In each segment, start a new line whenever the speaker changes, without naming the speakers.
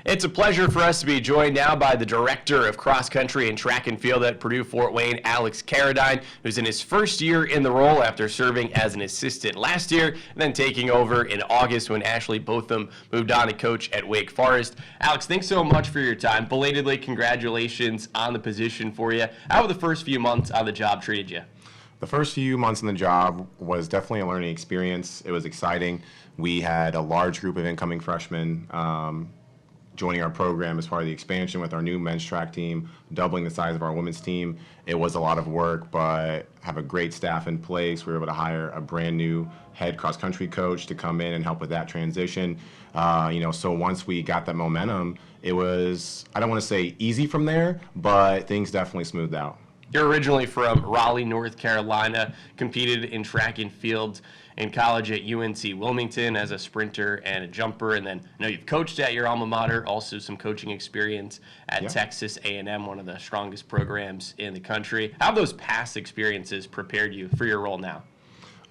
It's a pleasure for us to be joined now by the Director of Cross Country and Track and Field at Purdue Fort Wayne, Alex Carradine, who's in his first year in the role after serving as an assistant last year, and then taking over in August when Ashley Botham moved on to coach at Wake Forest. Alex, thanks so much for your time. Belatedly, congratulations on the position for you. How have the first few months on the job treated you?
The first few months on the job was definitely a learning experience. It was exciting. We had a large group of incoming freshmen joining our program as part of the expansion with our new men's track team, doubling the size of our women's team. It was a lot of work, but have a great staff in place. We were able to hire a brand new head cross-country coach to come in and help with that transition. So once we got that momentum, it was, I don't want to say easy from there, but things definitely smoothed out.
You're originally from Raleigh, North Carolina, competed in track and field in college at UNC Wilmington as a sprinter and a jumper, and then I know you've coached at your alma mater, also some coaching experience at Texas A&M, one of the strongest programs in the country. How have those past experiences prepared you for your role now?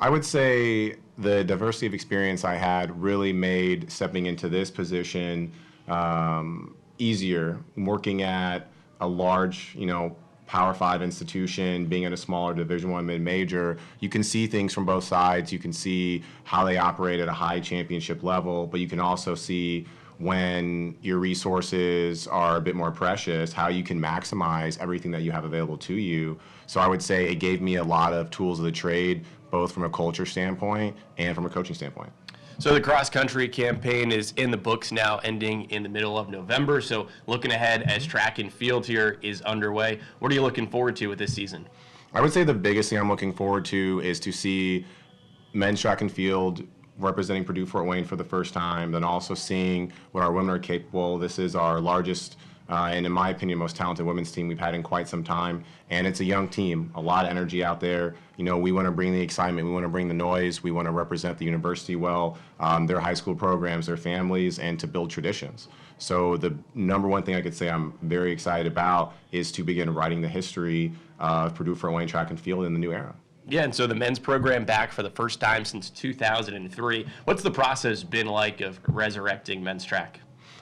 I would say the diversity of experience I had really made stepping into this position easier. Working at a large, Power 5 institution, being at a smaller Division I mid-major, you can see things from both sides. You can see how they operate at a high championship level, but you can also see when your resources are a bit more precious, how you can maximize everything that you have available to you. So I would say it gave me a lot of tools of the trade, both from a culture standpoint and from a coaching standpoint.
So the cross-country campaign is in the books now, ending in the middle of November. So looking ahead as track and field here is underway, what are you looking forward to with this season?
I would say the biggest thing I'm looking forward to is to see men's track and field representing Purdue Fort Wayne for the first time, then also seeing what our women are capable. This is our largest and, in my opinion, most talented women's team we've had in quite some time. And it's a young team, a lot of energy out there. We want to bring the excitement, we want to bring the noise, we want to represent the university well, their high school programs, their families, and to build traditions. So the number one thing I could say I'm very excited about is to begin writing the history of Purdue Fort Wayne track and field in the new era.
Yeah, and so the men's program back for the first time since 2003. What's the process been like of resurrecting men's track?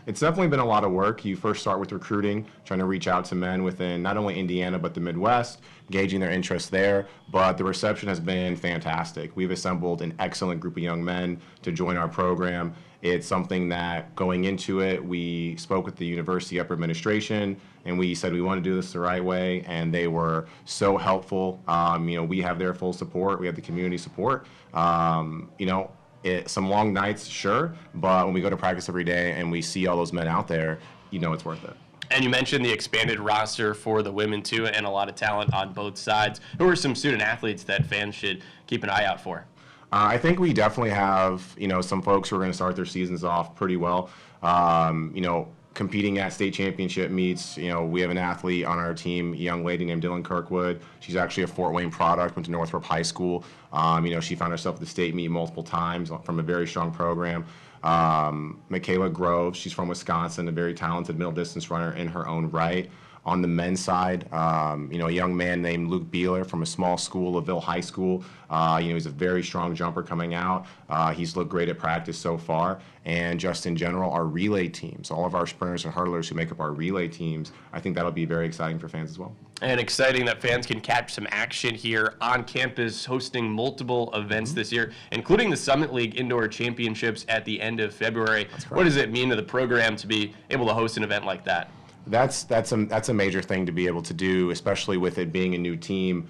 It's definitely been a lot of work. You first start with recruiting, trying to reach out to men within not only Indiana but the Midwest, gauging their interest there, but the reception has been fantastic. We've assembled an excellent group of young men to join our program. It's something that going into it, we spoke with the university upper administration and we said we want to do this the right way, and they were so helpful. We have their full support, we have the community support. Some long nights, sure, but when we go to practice every day and we see all those men out there, it's worth it.
And you mentioned the expanded roster for the women too, and a lot of talent on both sides. Who are some student athletes that fans should keep an eye out for?
I think we definitely have, some folks who are going to start their seasons off pretty well. Competing at state championship meets, we have an athlete on our team, a young lady named Dylan Kirkwood. She's actually a Fort Wayne product, went to Northrop High School. She found herself at the state meet multiple times from a very strong program. Michaela Groves, she's from Wisconsin, a very talented middle distance runner in her own right. On the men's side, a young man named Luke Beeler from a small school, LaVille High School. He's a very strong jumper coming out. He's looked great at practice so far. And just in general, our relay teams, all of our sprinters and hurdlers who make up our relay teams, I think that'll be very exciting for fans as well.
And exciting that fans can catch some action here on campus, hosting multiple events this year, including the Summit League Indoor Championships at the end of February. What does it mean to the program to be able to host an event like that?
That's a major thing to be able to do, especially with it being a new team.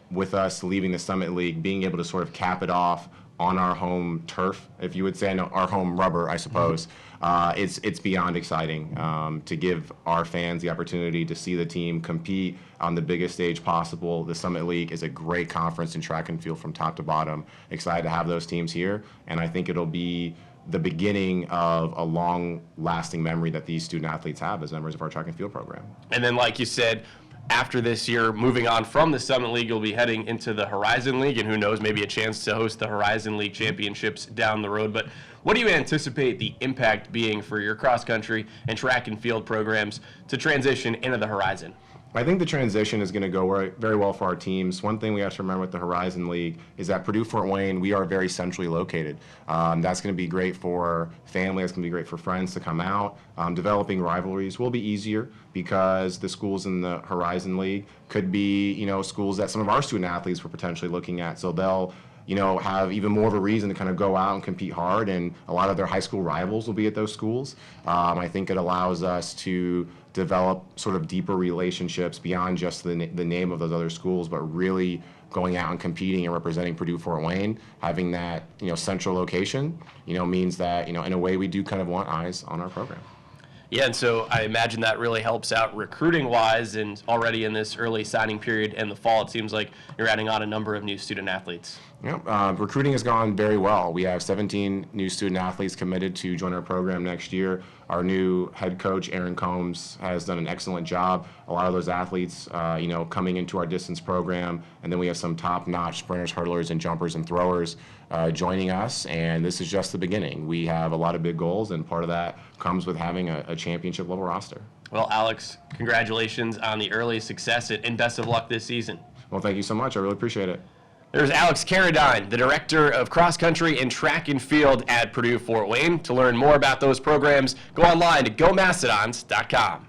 With us leaving the Summit League, being able to sort of cap it off on our home turf, if you would say, our home rubber, I suppose. It's beyond exciting to give our fans the opportunity to see the team compete on the biggest stage possible. The Summit League is a great conference in track and field from top to bottom. Excited to have those teams here, and I think it'll be the beginning of a long-lasting memory that these student athletes have as members of our track and field program.
And then, like you said, after this year, moving on from the Summit League, you'll be heading into the Horizon League, and who knows, maybe a chance to host the Horizon League championships down the road. But what do you anticipate the impact being for your cross-country and track and field programs to transition into the Horizon?
I think the transition is going to go very well for our teams. One thing we have to remember with the Horizon League is that Purdue-Fort Wayne, we are very centrally located. That's going to be great for family. That's going to be great for friends to come out. Developing rivalries will be easier because the schools in the Horizon League could be, schools that some of our student athletes were potentially looking at. So they'll have even more of a reason to kind of go out and compete hard, and a lot of their high school rivals will be at those schools. I think it allows us to develop sort of deeper relationships beyond just the name of those other schools, but really going out and competing and representing Purdue-Fort Wayne. Having that, central location, means that, in a way we do kind of want eyes on our program.
Yeah, and so I imagine that really helps out recruiting-wise, and already in this early signing period in the fall, it seems like you're adding on a number of new student athletes.
Yeah, recruiting has gone very well. We have 17 new student athletes committed to join our program next year. Our new head coach, Aaron Combs, has done an excellent job. A lot of those athletes, coming into our distance program, and then we have some top-notch sprinters, hurdlers, and jumpers and throwers joining us, and this is just the beginning. We have a lot of big goals, and part of that comes with having a championship-level roster.
Well, Alex, congratulations on the early success, and best of luck this season.
Well, thank you so much. I really appreciate it.
There's Alex Carradine, the Director of Cross Country and Track and Field at Purdue-Fort Wayne. To learn more about those programs, go online to gomastodons.com.